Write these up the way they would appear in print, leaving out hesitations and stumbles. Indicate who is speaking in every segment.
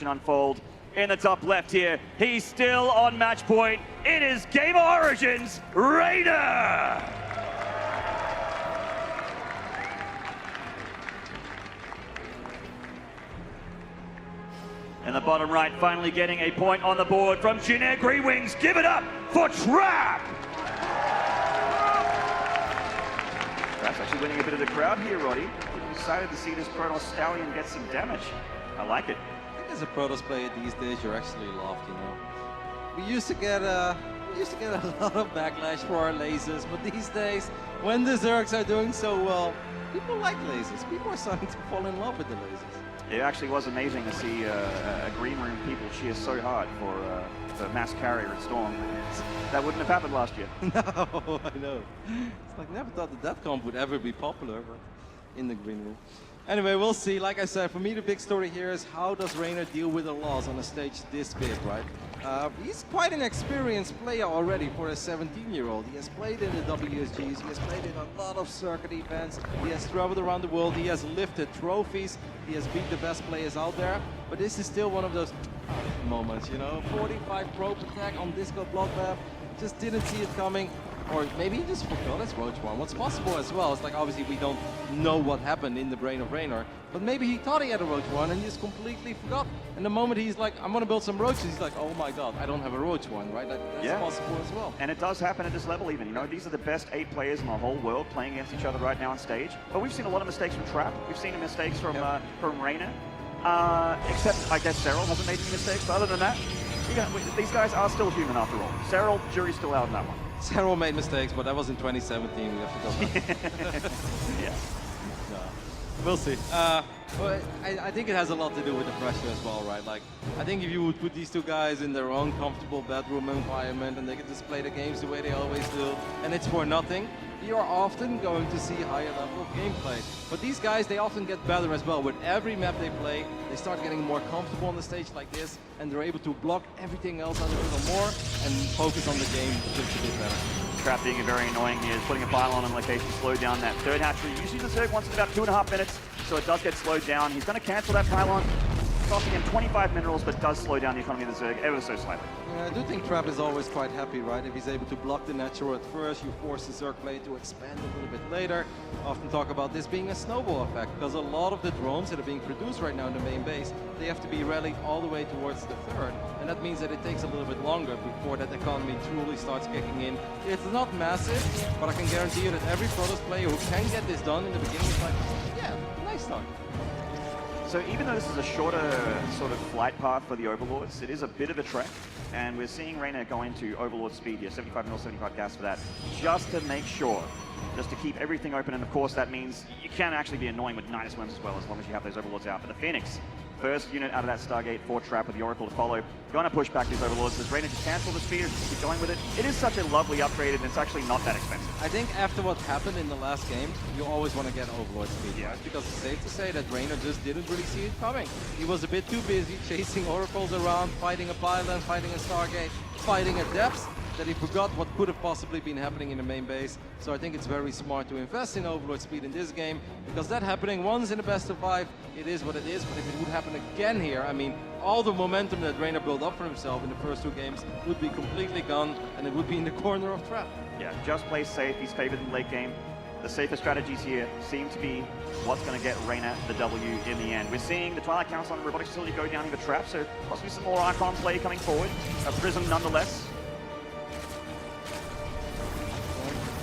Speaker 1: action unfold. In the top left here, he's still on match point. It is Game of Origins, Reynor! In the bottom right, finally getting a point on the board from Jinair Green Wings. Give it up for Trap! Trap's actually winning a bit of the crowd here, Roddy. Excited to see this Protoss Stallion get some damage. I like it.
Speaker 2: I think as a Protoss player these days, you're actually loved, you know. We used to get a lot of backlash for our lasers, but these days, when the Zergs are doing so well, people like lasers. People are starting to fall in love with the lasers.
Speaker 1: It actually was amazing to see a green room people cheer so hard for the mass carrier at Storm. That wouldn't have happened last year.
Speaker 2: No, I know. It's like, never thought that comp would ever be popular, but in the green room. Anyway, we'll see. Like I said, for me the big story here is how does Reynor deal with a loss on a stage this big, right? He's quite an experienced player already for a 17-year-old. He has played in the WSGs, he has played in a lot of circuit events, he has traveled around the world, he has lifted trophies, he has beat the best players out there, but this is still one of those moments, you know? 45 probe attack on Disco Bloodbath, just didn't see it coming. Or maybe he just forgot his Roach One. What's possible as well, it's like obviously we don't know what happened in the brain of Reynor, but maybe he thought he had a Roach One and he just completely forgot. And the moment he's like, I'm gonna build some roaches, he's like, oh my god, I don't have a Roach One, right? That's possible as well.
Speaker 1: And it does happen at this level even, you know, these are the best 8 players in the whole world playing against each other right now on stage. But we've seen a lot of mistakes from Trap, we've seen mistakes from Reynor, except I guess Cyril hasn't made any mistakes, but other than that, these guys are still human after all. Cyril, jury's still out on that one.
Speaker 2: Cyril made mistakes, but that was in 2017. We have to go back.
Speaker 1: Yeah.
Speaker 2: No. We'll see. But I think it has a lot to do with the pressure as well, right? Like, I think if you would put these two guys in their own comfortable bedroom environment and they could just play the games the way they always do, and it's for nothing, you're often going to see higher level of gameplay. But these guys, they often get better as well. With every map they play, they start getting more comfortable on the stage like this, and they're able to block everything else a little more and focus on the game just a bit better.
Speaker 1: Trap being very annoying here, putting a pylon on location, slow down that third hatchery. Usually the Zerg wants it about 2.5 minutes, so it does get slowed down. He's going to cancel that pylon, costing him 25 minerals, but does slow down the economy of the Zerg ever so slightly.
Speaker 2: Yeah, I do think Trap is always quite happy, right? If he's able to block the natural at first, you force the Zerg play to expand a little bit later. I often talk about this being a snowball effect, because a lot of the drones that are being produced right now in the main base, they have to be rallied all the way towards the third. And that means that it takes a little bit longer before that economy truly starts kicking in. It's not massive, but I can guarantee you that every Protoss player who can get this done in the beginning is like, yeah, nice start.
Speaker 1: So even though this is a shorter sort of flight path for the Overlords, it is a bit of a trek. And we're seeing Reynor go into Overlord speed here, 75 mil, 75 gas for that, just to make sure, just to keep everything open. And of course that means you can actually be annoying with Nidus Worms as well, as long as you have those Overlords out. But the Phoenix, first unit out of that Stargate for Trap with the Oracle to follow, going to push back these Overlords. Does Reynor just cancel the speed or just keep going with it? It is such a lovely upgrade and it's actually not that expensive.
Speaker 2: I think after what happened in the last game, you always want to get Overlord speed, right? Because it's safe to say that Reynor just didn't really see it coming. He was a bit too busy chasing Oracles around, fighting a pylon, fighting a Stargate, fighting at depths, that he forgot what could have possibly been happening in the main base. So I think it's very smart to invest in Overlord speed in this game, because that happening once in the best of 5, it is what it is. But if it would happen again here, I mean, all the momentum that Reynor built up for himself in the first 2 games would be completely gone, and it would be in the corner of Trap.
Speaker 1: Yeah, just play safe. He's favored in the late game. The safer strategies here seem to be what's going to get Reynor the W in the end. We're seeing the Twilight Council and Robotics Facility go down in the Trap, so possibly some more Archon play coming forward. A Prism nonetheless.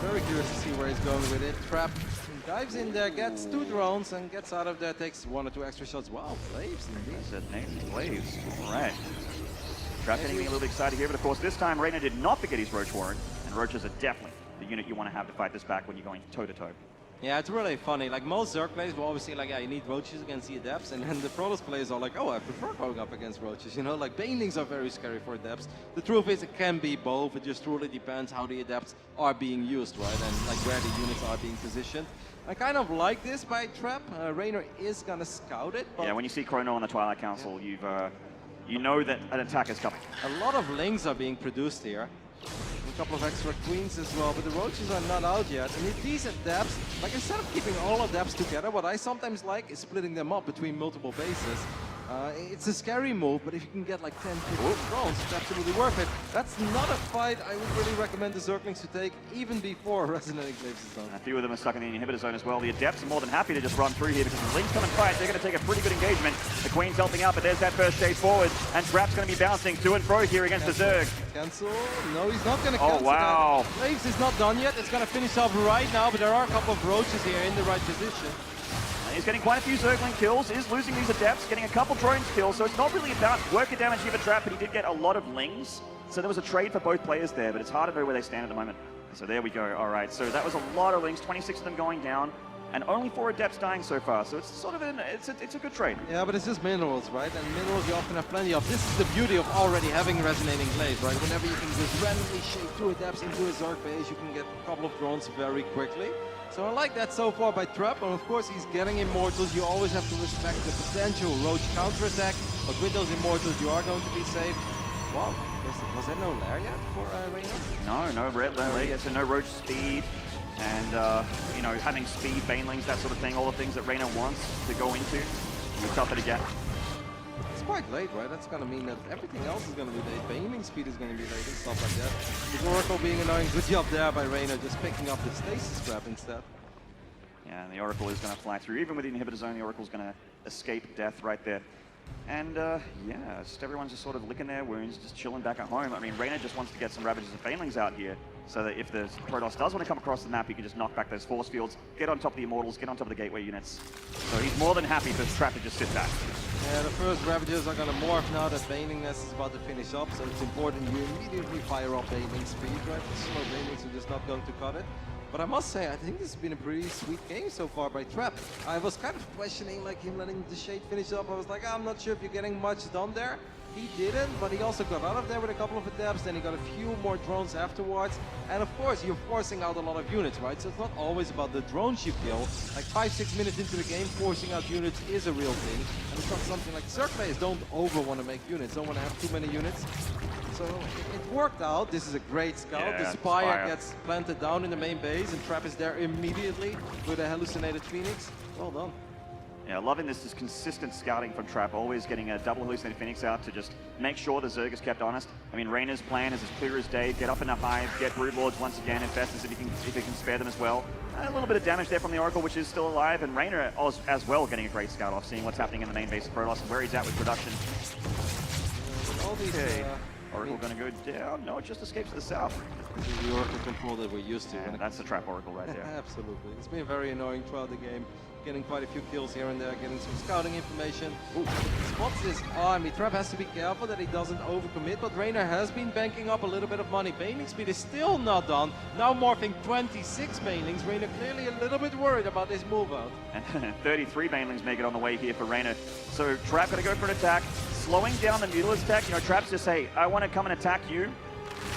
Speaker 2: Very curious to see where he's going with it. Trap dives in there, gets 2 drones, and gets out of there, takes 1 or 2 extra shots. Wow, Flaves indeed.
Speaker 1: That's it, Nathan. Flaves. All right. Trap getting me a little bit excited here, but of course this time Reynor did not forget his Roach Warren, and Roaches are definitely the unit you want to have to fight this back when you're going toe-to-toe.
Speaker 2: Yeah, it's really funny. Like, most Zerg players will always say, like, yeah, you need Roaches against the Adepts, and then the Protoss players are like, oh, I prefer going up against Roaches, you know? Like, Banelings are very scary for Adepts. The truth is, it can be both. It just truly depends how the Adepts are being used, right? And, like, where the units are being positioned. I kind of like this by Trap. Reynor is gonna scout it, but...
Speaker 1: Yeah, when you see Chrono on the Twilight Council, you know that an attack is coming.
Speaker 2: A lot of Lings are being produced here. A couple of extra Queens as well, but the Roaches are not out yet. And if these Adepts, like, instead of keeping all Adepts together, what I sometimes like is splitting them up between multiple bases. It's a scary move, but if you can get like 10, 15 drones, it's absolutely worth it. That's not a fight I would really recommend the Zerglings to take, even before Resonating Glaives is done.
Speaker 1: A few of them are stuck in the inhibitor zone as well. The Adepts are more than happy to just run through here because the Lings come and fight. They're going to take a pretty good engagement. The Queen's helping out, but there's that first shade forward. And Trap's going to be bouncing to and fro here against the Zerg.
Speaker 2: Cancel? No, he's not going to cancel.
Speaker 1: Oh, wow.
Speaker 2: That. Glaives is not done yet. It's going to finish off right now, but there are a couple of roaches here in the right position.
Speaker 1: He's getting quite a few Zergling kills, is losing these Adepts, getting a couple drones kills, so it's not really about worker damage here for Trap, but he did get a lot of Lings. So there was a trade for both players there, but it's hard to know where they stand at the moment. So there we go. All right, so that was a lot of Lings, 26 of them going down, and only 4 Adepts dying so far. So it's sort of it's a good trade.
Speaker 2: Yeah, but it's just minerals, right? And minerals you often have plenty of. This is the beauty of already having Resonating Glaives, right? Whenever you can just randomly shape 2 Adepts into a Zerg base, you can get a couple of drones very quickly. So I like that so far by Trap, and of course he's getting Immortals. You always have to respect the potential Roach counterattack, but with those Immortals you are going to be safe. Wow, was there no lair yet for Reynor?
Speaker 1: No red lair yet, so no Roach speed, and you know, having speed, banelings, that sort of thing, all the things that Reynor wants to go into. It's tougher to get.
Speaker 2: It's quite late, right? That's going to mean that everything else is going to be late. Baneling speed is going to be late and stuff like that. The Oracle being annoying. Good job there by Reynor, just picking up the stasis trap instead.
Speaker 1: Yeah, and the Oracle is going to fly through. Even with the inhibitor zone, the Oracle's going to escape death right there. And yeah, just everyone's just sort of licking their wounds, just chilling back at home. I mean, Reynor just wants to get some Ravagers and Banelings out here, so that if the Protoss does want to come across the map, he can just knock back those force fields, get on top of the Immortals, get on top of the Gateway units. So he's more than happy for Trap to just sit back.
Speaker 2: Yeah, the first Ravagers are going to morph now that Baneling Nest is about to finish up, so it's important you immediately fire up Baneling speed, right? The slow Banelings are just not going to cut it. But I must say, I think this has been a pretty sweet game so far by Trap. I was kind of questioning like him letting the Shade finish up. I was like, I'm not sure if you're getting much done there. He didn't, but he also got out of there with a couple of Adepts, then he got a few more drones afterwards. And of course, you're forcing out a lot of units, right? So it's not always about the drones you kill. Like 5-6 minutes into the game, forcing out units is a real thing. And it's not something like Zerg players don't over want to make units, don't want to have too many units. So it worked out. This is a great scout.
Speaker 1: Yeah,
Speaker 2: the Spire gets planted down in the main base, and Trap is there immediately with a hallucinated Phoenix. Well done.
Speaker 1: Yeah, loving this consistent scouting from Trap, always getting a double hallucinated Phoenix out to just make sure the Zerg is kept honest. I mean, Reynor's plan is as clear as day, get up in a hive, get Broodlords once again, infest as if he can spare them as well. A little bit of damage there from the Oracle, which is still alive, and Reynor as well getting a great scout off, seeing what's happening in the main base of Protoss and where he's at with production.
Speaker 2: All these,
Speaker 1: Oracle going to go down? No, it just escapes to the south.
Speaker 2: This is the Oracle control that we're used to.
Speaker 1: Yeah, that's the Trap Oracle right there.
Speaker 2: Absolutely. It's been very annoying throughout the game. Getting quite a few kills here and there, getting some scouting information. Ooh, spots this army. Trap has to be careful that he doesn't overcommit, but Reynor has been banking up a little bit of money. Baneling speed is still not done. Now morphing 26 Banelings. Reynor clearly a little bit worried about this move out.
Speaker 1: And 33 Banelings make it on the way here for Reynor. So Trap going to go for an attack, slowing down the Mutalisks tech. You know, Trap's just say, I want to come and attack you.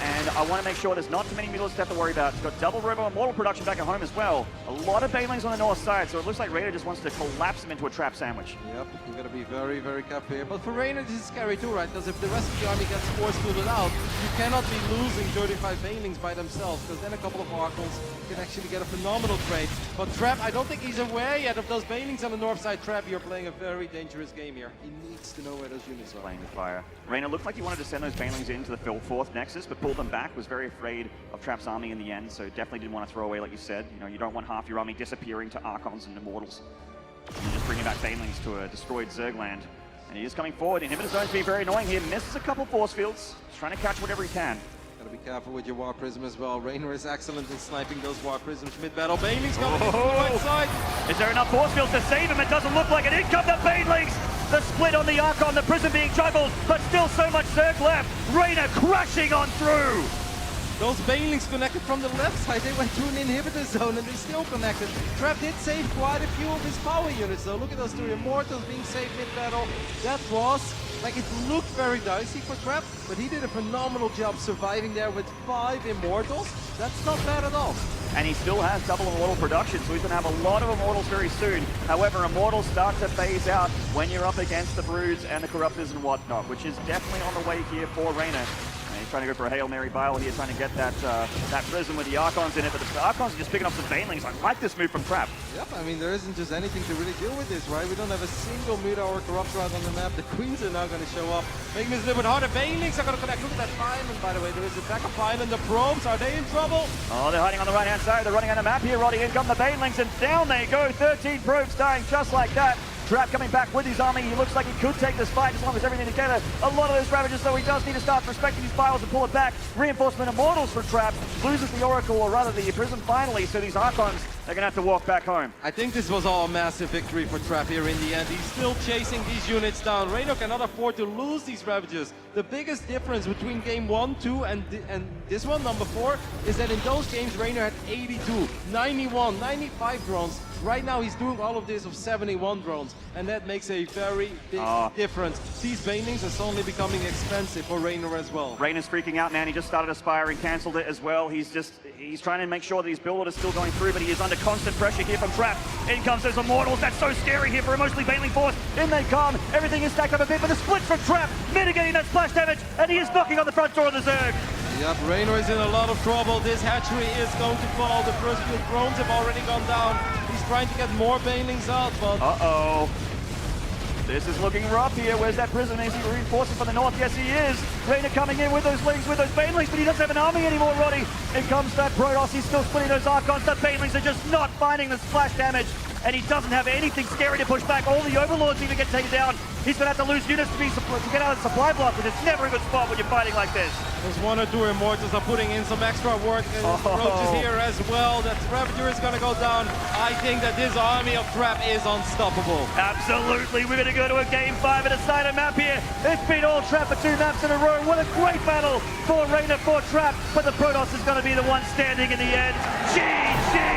Speaker 1: And I want to make sure there's not too many Mutalisks to have to worry about. He's got double Robo Immortal production back at home as well. A lot of Banelings on the north side, so it looks like Reynor just wants to collapse him into a trap sandwich.
Speaker 2: Yep, you got to be very, very careful here. But for Reynor, this is scary too, right? Because if the rest of the army gets force-fielded out, you cannot be losing 35 Banelings by themselves, because then a couple of Oracles can actually get a phenomenal trade. But Trap, I don't think he's aware yet of those Banelings on the north side. Trap, you're playing a very dangerous game here. He needs to know where those units are.
Speaker 1: Playing with fire. Reynor looked like he wanted to send those Banelings into the 4th Nexus, but pulled them back, was very afraid of Trap's army in the end, so definitely didn't want to throw away, like you said. You know, you don't want half your army disappearing to Archons and Immortals. You're just bringing back Banelings to a destroyed Zergland. And he is coming forward. Inhibitor zone's being very annoying here. Misses a couple force fields. Just trying to catch whatever he can.
Speaker 2: Gotta be careful with your War Prism as well. Reynor is excellent in sniping those War Prisms mid-battle. Banelings coming in from the right side.
Speaker 1: Is there enough force fields to save him? It doesn't look like it. In come the Banelings! The split on the Archon, the Prism being juggled, but still so much Zerg left. Reynor crashing on through!
Speaker 2: Those Banelings connected from the left side, they went to an inhibitor zone and they still connected. Trap did save quite a few of his power units though. Look at those 2 Immortals being saved mid-battle. That was, like, it looked very dicey for Trap, but he did a phenomenal job surviving there with 5 Immortals. That's not bad at all.
Speaker 1: And he still has double Immortal production, so he's going to have a lot of Immortals very soon. However, Immortals start to phase out when you're up against the Broods and the Corruptors and whatnot, which is definitely on the way here for Reynor. He's trying to go for a Hail Mary Bile here, trying to get that Prism with the Archons in it, but the Archons are just picking up some Banelings. I like this move from Trap.
Speaker 2: Yep, I mean, there isn't just anything to really deal with this, right? We don't have a single Muta or Corruptor out on the map. The Queens are now going to show up, making this a little bit harder. Banelings are going to connect. Look at that island, by the way. There is a backup island. The probes, are they in trouble?
Speaker 1: Oh, they're hiding on the right-hand side. They're running on the map here, Roddy. In come the Banelings, and down they go. 13 probes dying just like that. Trap coming back with his army. He looks like he could take this fight as long as everything together. A lot of those Ravagers, though, he does need to start respecting his files and pull it back. Reinforcement Immortals for Trap. Loses the Oracle, or rather the Prism finally, so these Archons are going to have to walk back home.
Speaker 2: I think this was all a massive victory for Trap here in the end. He's still chasing these units down. Reynor cannot afford to lose these Ravagers. The biggest difference between game 1, 2, and this one, number 4, is that in those games, Reynor had 82, 91, 95 drones. Right now, he's doing all of this of 71 drones, and that makes a very big difference. These Banelings are suddenly becoming expensive for Reynor as well.
Speaker 1: Reynor's freaking out, man. He just started Aspire and cancelled it as well. He's trying to make sure that his build order is still going through, but he is under constant pressure here from Trap. In comes those Immortals. That's so scary here for a mostly Baneling force. In they come. Everything is stacked up a bit, but the split from Trap, mitigating that splash damage, and he is knocking on the front door of the Zerg.
Speaker 2: Yep, Reynor is in a lot of trouble. This hatchery is going to fall. The first few drones have already gone down. He's trying to get more Banelings out, but...
Speaker 1: Uh-oh. This is looking rough here. Where's that Prism? Is he reinforcing from the north? Yes, he is. Reynor coming in with those Lings, with those Banelings, but he doesn't have an army anymore, Roddy. In comes that Protoss. He's still splitting those Archons. The Banelings are just not finding the splash damage, and he doesn't have anything scary to push back. All the Overlords even get taken down. He's going to have to lose units to get out of the supply block, and it's never a good spot when you're fighting like this.
Speaker 2: Those 1 or 2 Immortals are putting in some extra work. Roaches here as well. That Ravager is going to go down. I think that this army of Trap is unstoppable.
Speaker 1: Absolutely. We're going to go to a game 5 at a side map here. It's been all Trap for 2 maps in a row. What a great battle for Reynor, for Trap, but the Protoss is going to be the one standing in the end. GG!